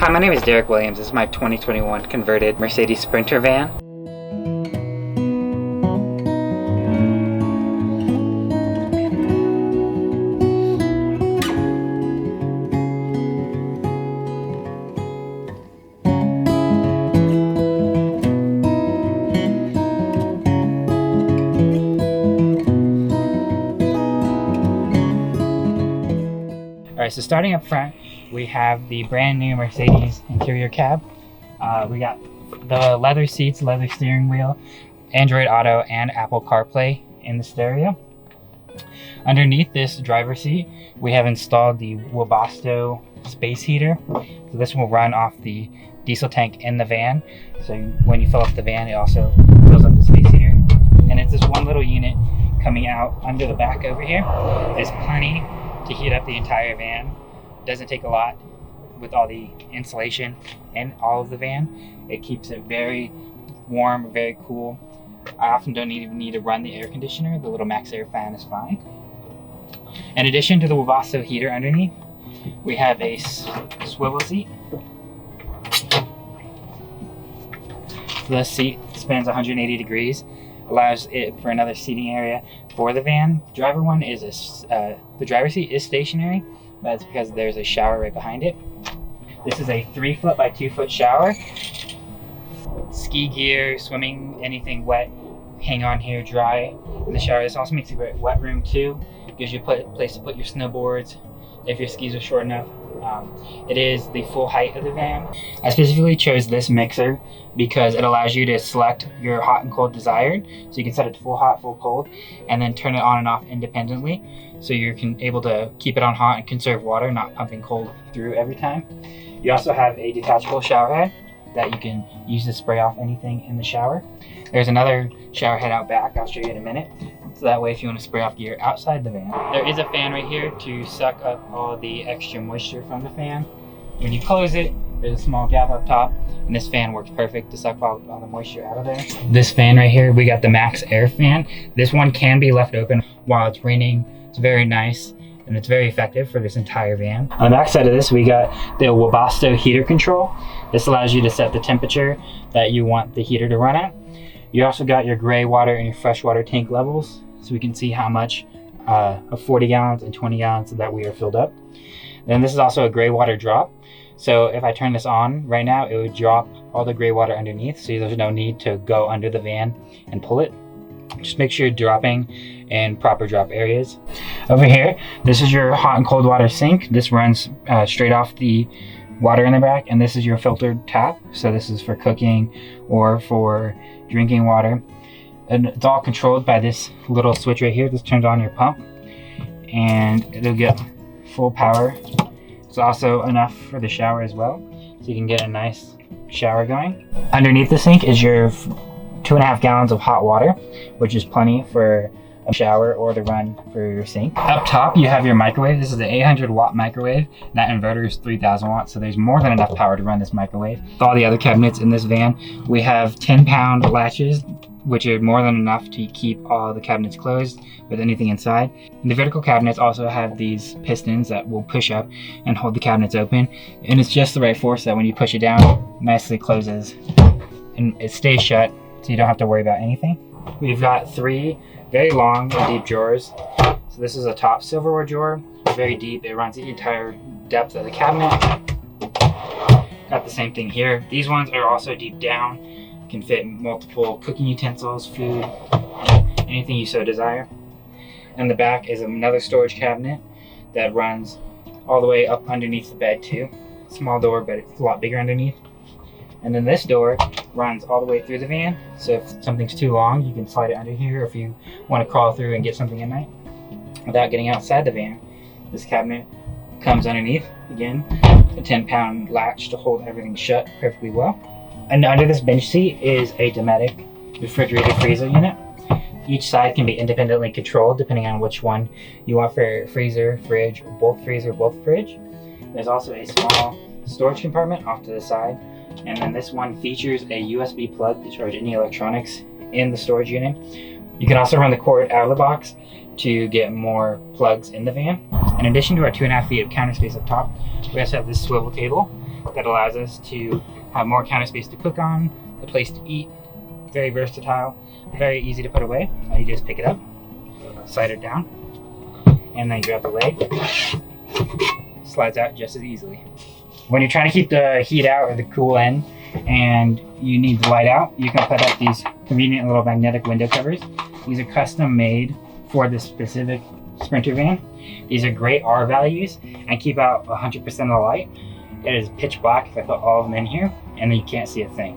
Hi, my name is Derek Williams. This is my 2021 converted Mercedes Sprinter van. Alright, so starting up front, we have the brand new Mercedes interior cab. We got the leather seats, leather steering wheel, Android Auto, and Apple CarPlay in the stereo. Underneath this driver's seat, we have installed the Webasto space heater. So this will run off the diesel tank in the van. So when you fill up the van, it also fills up the space heater. And it's this one little unit coming out under the back over here. There's plenty to heat up the entire van. Doesn't take a lot with all the insulation in all of the van. It keeps it very warm, very cool. I often don't even need to run the air conditioner. The little Max Air fan is fine. In addition to the Webasto heater underneath, we have a swivel seat. The seat spins 180 degrees, allows it for another seating area for the van. Driver one is the driver's seat is stationary. That's because there's a shower right behind it. This is a 3-foot by 2-foot shower. Ski gear, swimming, anything wet, hang on here, dry in the shower. This also makes a great wet room too. Gives you a place to put your snowboards if your skis are short enough. It is the full height of the van. I specifically chose this mixer because it allows you to select your hot and cold desired. So you can set it to full hot, full cold, and then turn it on and off independently. So you're able to keep it on hot and conserve water, not pumping cold through every time. You also have a detachable shower head that you can use to spray off anything in the shower. There's another shower head out back, I'll show you in a minute. So that way if you want to spray off gear outside the van. There is a fan right here to suck up all the extra moisture from the fan. When you close it, there's a small gap up top, and this fan works perfect to suck all the moisture out of there. This fan right here, we got the Max Air fan. This one can be left open while it's raining. It's very nice, and it's very effective for this entire van. On the back side of this, we got the Webasto heater control. This allows you to set the temperature that you want the heater to run at. You also got your gray water and your freshwater tank levels, so we can see how much of 40 gallons and 20 gallons that we are filled up. Then this is also a gray water drop. So if I turn this on right now, it would drop all the gray water underneath, so there's no need to go under the van and pull it. Just make sure you're dropping in proper drop areas. Over here, this is your hot and cold water sink. This runs straight off the water in the back, and this is your filtered tap. So this is for cooking or for drinking water. And it's all controlled by this little switch right here. This turns on your pump and it'll get full power. It's also enough for the shower as well, so you can get a nice shower going. Underneath the sink is your 2.5 gallons of hot water, which is plenty for a shower or the run for your sink. Up top, you have your microwave. This is an 800 watt microwave. That inverter is 3000 watts, so there's more than enough power to run this microwave. With all the other cabinets in this van, we have 10-pound latches, which are more than enough to keep all the cabinets closed with anything inside. And the vertical cabinets also have these pistons that will push up and hold the cabinets open. And it's just the right force that when you push it down, it nicely closes and it stays shut, so you don't have to worry about anything. We've got 3 very long and deep drawers. So this is a top silverware drawer, very deep. It runs the entire depth of the cabinet. Got the same thing here. These ones are also deep down. Can fit multiple cooking utensils, food, anything you so desire. And the back is another storage cabinet that runs all the way up underneath the bed too. Small door, but it's a lot bigger underneath. And then this door runs all the way through the van. So if something's too long, you can slide it under here if you want to crawl through and get something at night without getting outside the van. This cabinet comes underneath, again, a 10-pound latch to hold everything shut perfectly well. And under this bench seat is a Dometic refrigerator freezer unit. Each side can be independently controlled depending on which one you want for freezer, fridge, or both fridge. There's also a small storage compartment off to the side. And then this one features a USB plug to charge any electronics in the storage unit. You can also run the cord out of the box to get more plugs in the van. In addition to our 2.5 feet of counter space up top, we also have this swivel table that allows us to have more counter space to cook on, a place to eat. Very versatile, very easy to put away. You just pick it up, slide it down, and then you grab the leg. Slides out just as easily. When you're trying to keep the heat out or the cool in and you need the light out, you can put up these convenient little magnetic window covers. These are custom made for this specific Sprinter van. These are great R values and keep out 100% of the light. It is pitch black if I put all of them in here, and then you can't see a thing.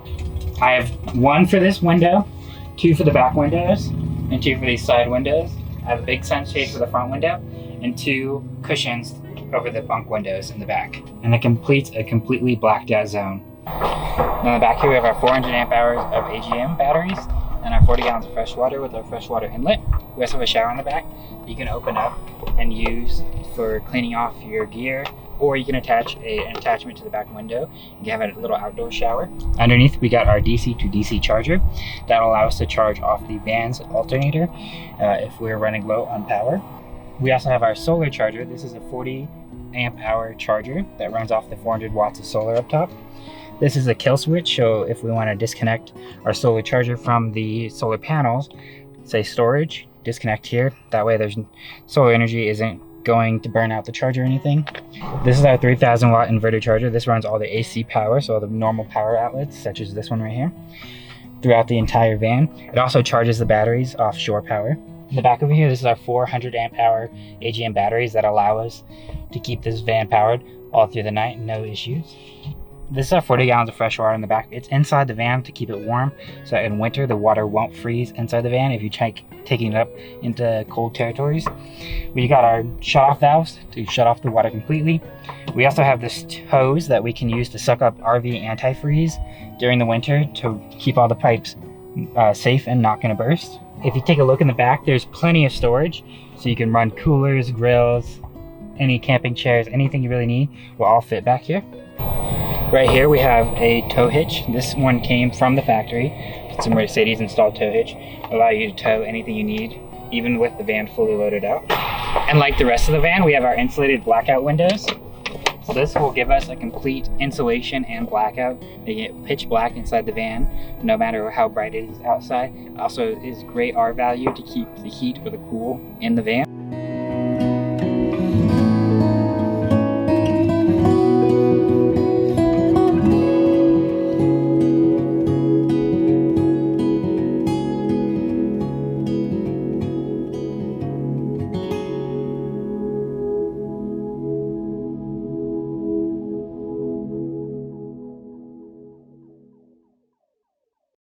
I have one for this window, two for the back windows, and two for these side windows. I have a big sunshade for the front window and two cushions over the bunk windows in the back. And it completes a completely blacked out zone. And on the back here we have our 400 amp hours of AGM batteries and our 40 gallons of fresh water with our freshwater inlet. We also have a shower in the back that you can open up and use for cleaning off your gear, or you can attach an attachment to the back window. You have a little outdoor shower. Underneath we got our DC to DC charger that will allow us to charge off the van's alternator if we're running low on power. We also have our solar charger. This is a 40 amp hour charger that runs off the 400 watts of solar up top. This is a kill switch, so if we want to disconnect our solar charger from the solar panels, say storage, disconnect here. That way there's solar energy isn't going to burn out the charger or anything. This is our 3000 watt inverter charger. This runs all the AC power, so all the normal power outlets, such as this one right here, throughout the entire van. It also charges the batteries off shore power. In the back over here, this is our 400 amp hour AGM batteries that allow us to keep this van powered all through the night, no issues. This is our 40 gallons of fresh water in the back. It's inside the van to keep it warm, so in winter the water won't freeze inside the van if you try taking it up into cold territories. We got our shut-off valves to shut off the water completely. We also have this hose that we can use to suck up RV antifreeze during the winter to keep all the pipes safe and not going to burst. If you take a look in the back, there's plenty of storage, so you can run coolers, grills, any camping chairs, anything you really need will all fit back here. Right here we have a tow hitch. This one came from the factory. It's a Mercedes installed tow hitch. It'll allow you to tow anything you need, even with the van fully loaded out. And like the rest of the van, we have our insulated blackout windows. So this will give us a complete insulation and blackout, making it pitch black inside the van, no matter how bright it is outside. Also is great R value to keep the heat or the cool in the van.